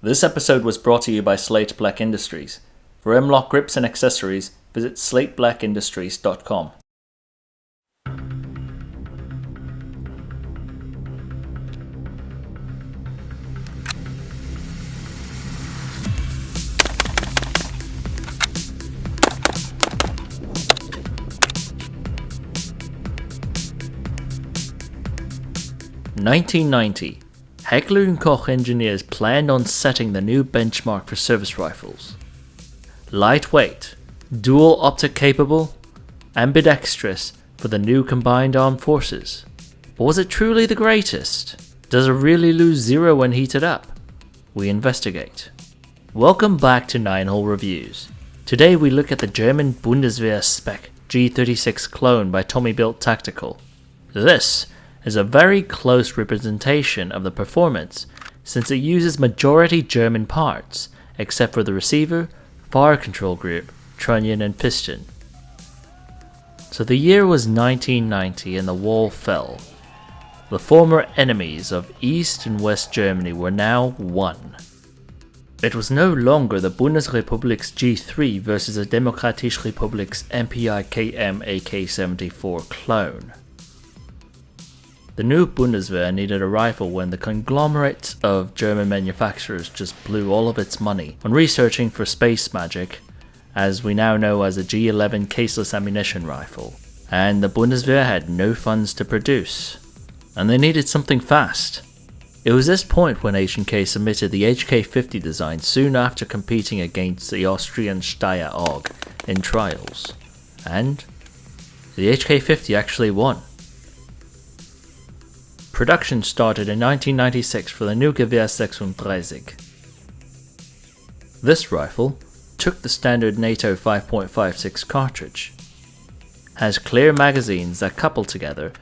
This episode was brought to you by slateblackindustries. For M-LOK grips and accessories, visit slateblackindustries.com. In 1990, Heckler Koch engineers planned on setting the new benchmark for service rifles. Lightweight, dual optic capable, ambidextrous for the new combined armed forces. But was it truly the greatest? Does it really lose zero when heated up? We investigate. Welcome back to 9-Hole Reviews. Today we look at the German Bundeswehr Spec G36 clone by TommyBuilt Tactical. This is a very close representation of the performance since it uses majority German parts except for the receiver, fire control group, trunnion and piston. So the year was 1990 and the wall fell. The former enemies of East and West Germany were now one. It was no longer the Bundesrepublik's G3 versus the Demokratische Republik's MPI-KM AK-74 clone. The new Bundeswehr needed a rifle when the conglomerate of German manufacturers just blew all of its money on researching for space magic, as we now know as a G11 caseless ammunition rifle, and the Bundeswehr had no funds to produce, and they needed something fast. It was this point when H&K submitted the HK50 design soon after competing against the Austrian Steyr AUG in trials, and the HK50 actually won. Production started in 1996 for the new G36. This rifle took the standard NATO 5.56 cartridge, has clear magazines that couple together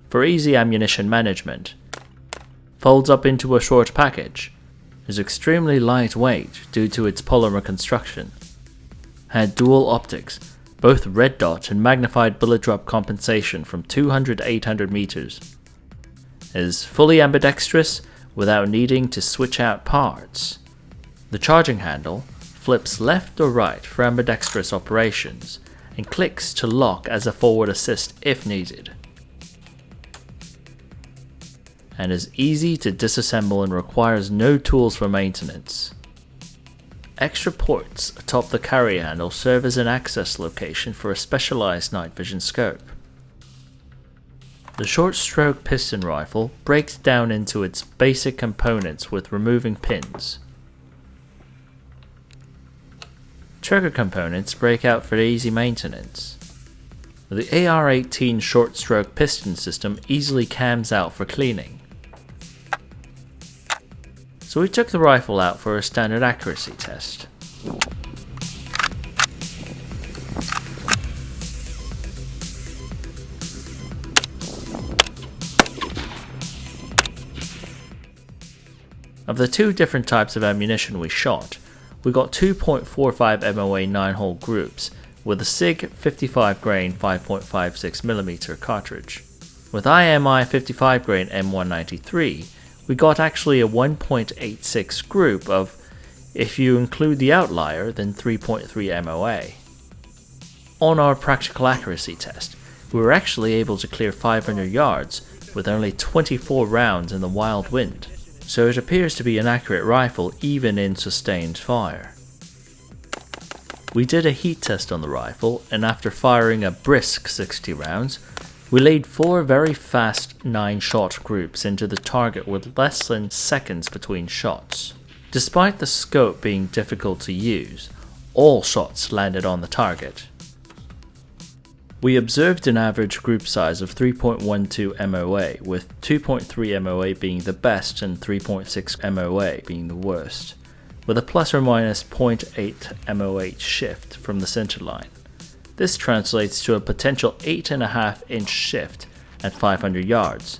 for easy ammunition management, folds up into a short package, is extremely lightweight due to its polymer construction, had dual optics, both red dot and magnified bullet drop compensation from 200 to 800 meters, is fully ambidextrous without needing to switch out parts. The charging handle flips left or right for ambidextrous operations and clicks to lock as a forward assist if needed, and is easy to disassemble and requires no tools for maintenance. Extra ports atop the carry handle serve as an access location for a specialized night vision scope. The short-stroke piston rifle breaks down into its basic components with removing pins. Trigger components break out for easy maintenance. The AR-18 short-stroke piston system easily cams out for cleaning. So we took the rifle out for a standard accuracy test. Of the two different types of ammunition we shot, we got 2.45 MOA 9-hole groups with a SIG 55 grain 5.56mm cartridge. With IMI 55 grain M193, we got actually a 1.86 group of, if you include the outlier, then 3.3 MOA. On our practical accuracy test, we were actually able to clear 500 yards with only 24 rounds in the wild wind. So it appears to be an accurate rifle even in sustained fire. We did a heat test on the rifle, and after firing a brisk 60 rounds, we laid 4 very fast 9-shot groups into the target with less than seconds between shots. Despite the scope being difficult to use, all shots landed on the target. We observed an average group size of 3.12 MOA, with 2.3 MOA being the best and 3.6 MOA being the worst, with a plus or minus 0.8 MOH shift from the center line. This translates to a potential 8.5-inch shift at 500 yards.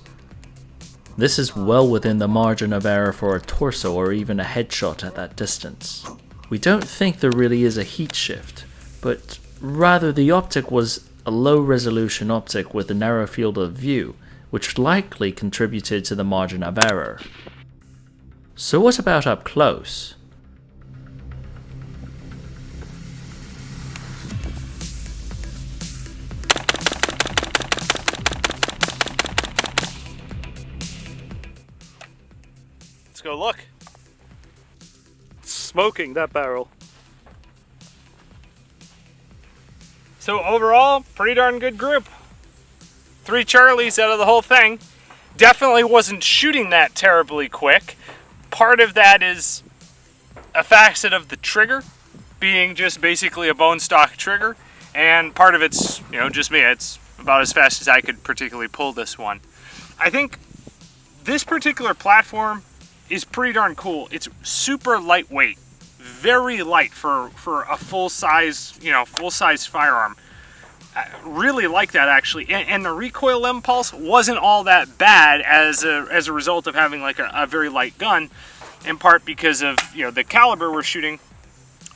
This is well within the margin of error for a torso or even a headshot at that distance. We don't think there really is a heat shift, but rather the optic was a low-resolution optic with a narrow field of view, which likely contributed to the margin of error. So what about up close? Let's go look. It's smoking, that barrel. So overall, pretty darn good group. 3 Charlies out of the whole thing. Definitely wasn't shooting that terribly quick. Part of that is a facet of the trigger being just basically a bone stock trigger, and part of it's, just me. It's about as fast as I could particularly pull this one. I think this particular platform is pretty darn cool. It's super lightweight, very light for a full-size firearm. I really like that, actually, and the recoil impulse wasn't all that bad as a result of having like a very light gun, in part because of the caliber we're shooting,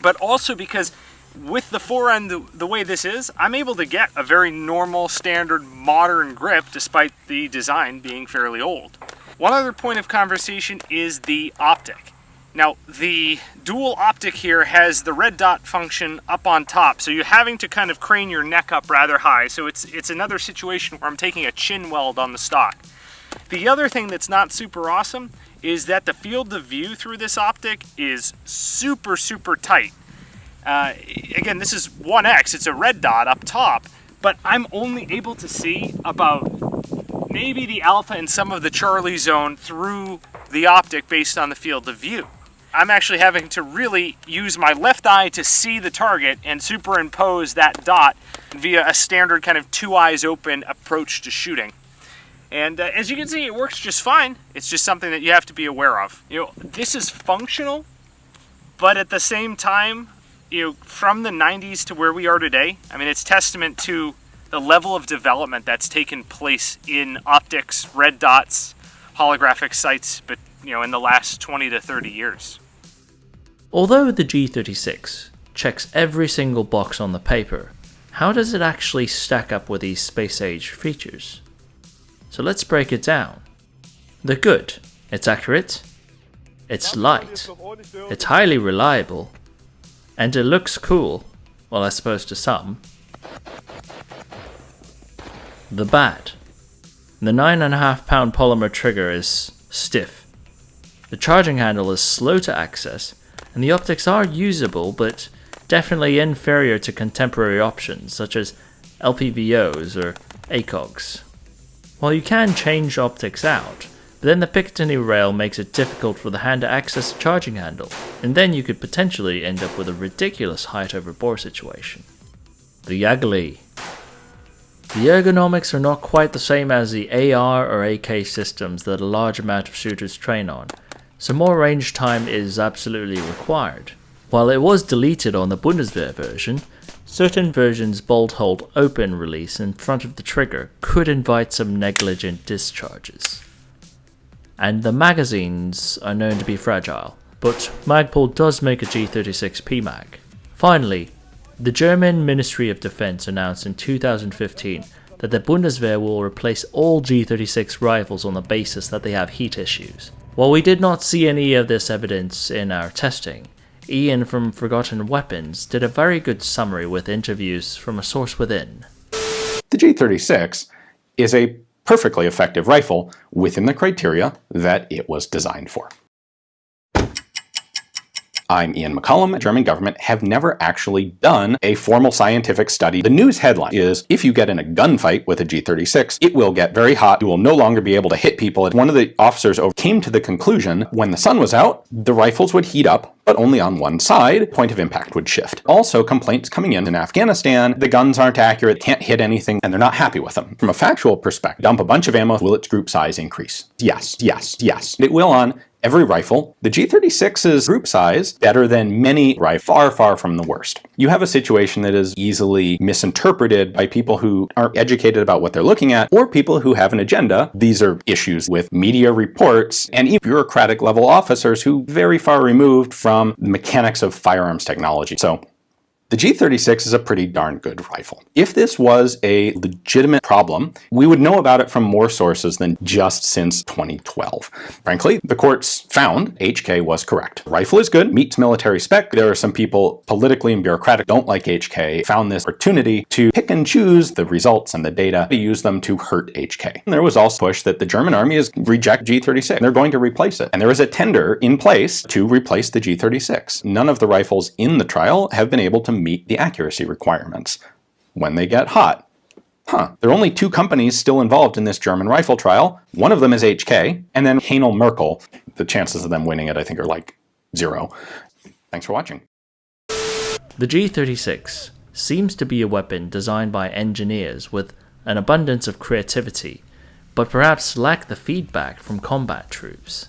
but also because with the forend the way this is, I'm able to get a very normal, standard, modern grip despite the design being fairly old. One other point of conversation is the optic. Now, the dual optic here has the red dot function up on top, so you're having to kind of crane your neck up rather high, so it's another situation where I'm taking a chin weld on the stock. The other thing that's not super awesome is that the field of view through this optic is super, super tight. Again, this is 1X, it's a red dot up top, but I'm only able to see about maybe the alpha and some of the Charlie zone through the optic based on the field of view. I'm actually having to really use my left eye to see the target and superimpose that dot via a standard kind of 2 eyes open approach to shooting. And as you can see, it works just fine. It's just something that you have to be aware of. This is functional, but at the same time, from the 90s to where we are today, I mean, it's testament to the level of development that's taken place in optics, red dots, holographic sights, but in the last 20 to 30 years. Although the G36 checks every single box on the paper, how does it actually stack up with these space-age features? So let's break it down. They're good, it's accurate, it's light, it's highly reliable, and it looks cool, well, I suppose to some. The bad. The 9.5 pound polymer trigger is stiff. The charging handle is slow to access, and the optics are usable, but definitely inferior to contemporary options such as LPVOs or ACOGs. While you can change optics out, but then the Picatinny rail makes it difficult for the hand to access the charging handle, and then you could potentially end up with a ridiculous height over bore situation. The ugly. The ergonomics are not quite the same as the AR or AK systems that a large amount of shooters train on, so more range time is absolutely required. While it was deleted on the Bundeswehr version, certain versions' bolt hold open release in front of the trigger could invite some negligent discharges. And the magazines are known to be fragile, but Magpul does make a G36 PMag. Finally, the German Ministry of Defense announced in 2015 that the Bundeswehr will replace all G36 rifles on the basis that they have heat issues. While we did not see any of this evidence in our testing, Ian from Forgotten Weapons did a very good summary with interviews from a source within. The G36 is a perfectly effective rifle within the criteria that it was designed for. I'm Ian McCollum. The German government have never actually done a formal scientific study. The news headline is, if you get in a gunfight with a G36, it will get very hot. You will no longer be able to hit people. One of the officers came to the conclusion when the sun was out, the rifles would heat up, but only on one side. Point of impact would shift. Also, complaints coming in Afghanistan, the guns aren't accurate, can't hit anything, and they're not happy with them. From a factual perspective, dump a bunch of ammo, will its group size increase? Yes, yes, yes. It will on every rifle. The G36's group size, better than many rifles, far, far from the worst. You have a situation that is easily misinterpreted by people who aren't educated about what they're looking at, or people who have an agenda. These are issues with media reports and even bureaucratic level officers who are very far removed from the mechanics of firearms technology. So The G36 is a pretty darn good rifle. If this was a legitimate problem, we would know about it from more sources than just since 2012. Frankly, the courts found HK was correct. The rifle is good, meets military spec. There are some people politically and bureaucratic don't like HK, found this opportunity to pick and choose the results and the data to use them to hurt HK. And there was also push that the German army is reject G36. They're going to replace it. And there is a tender in place to replace the G36. None of the rifles in the trial have been able to meet the accuracy requirements when they get hot. There are only two companies still involved in this German rifle trial. One of them is HK, and then Heinel Merkel. The chances of them winning it, I think, are like 0. Thanks for watching. The G36 seems to be a weapon designed by engineers with an abundance of creativity, but perhaps lack the feedback from combat troops.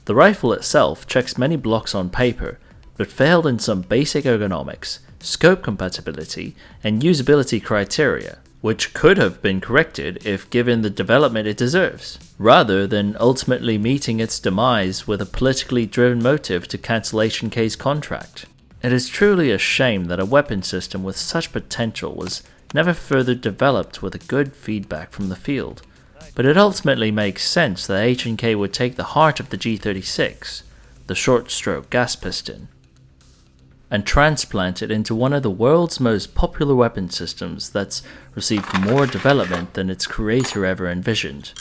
The rifle itself checks many blocks on paper, but failed in some basic ergonomics, scope compatibility, and usability criteria, which could have been corrected if given the development it deserves, rather than ultimately meeting its demise with a politically driven motive to cancel H&K's contract. It is truly a shame that a weapon system with such potential was never further developed with a good feedback from the field, but it ultimately makes sense that H&K would take the heart of the G36, the short-stroke gas piston, and transplant it into one of the world's most popular weapon systems that's received more development than its creator ever envisioned,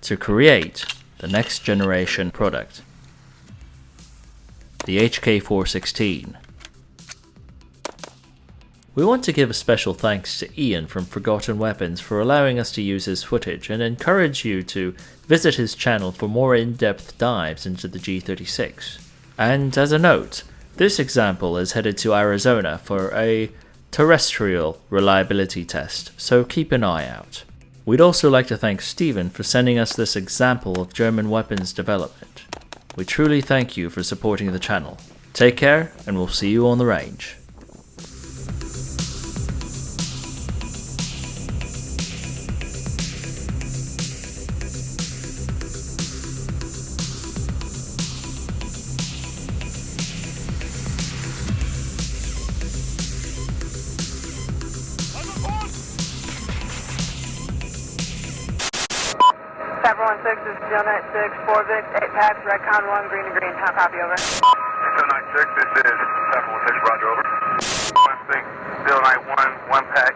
to create the next generation product, the HK416. We want to give a special thanks to Ian from Forgotten Weapons for allowing us to use his footage, and encourage you to visit his channel for more in-depth dives into the G36. And as a note, this example is headed to Arizona for a terrestrial reliability test, so keep an eye out. We'd also like to thank Stephen for sending us this example of German weapons development. We truly thank you for supporting the channel. Take care, and we'll see you on the range. This is Steel 96, 4 Vic, 8 packs, Redcon 1, green to green. How copy, over? Steel 96, this is 716, roger, over. 1 6, Steel 91, 1 pack,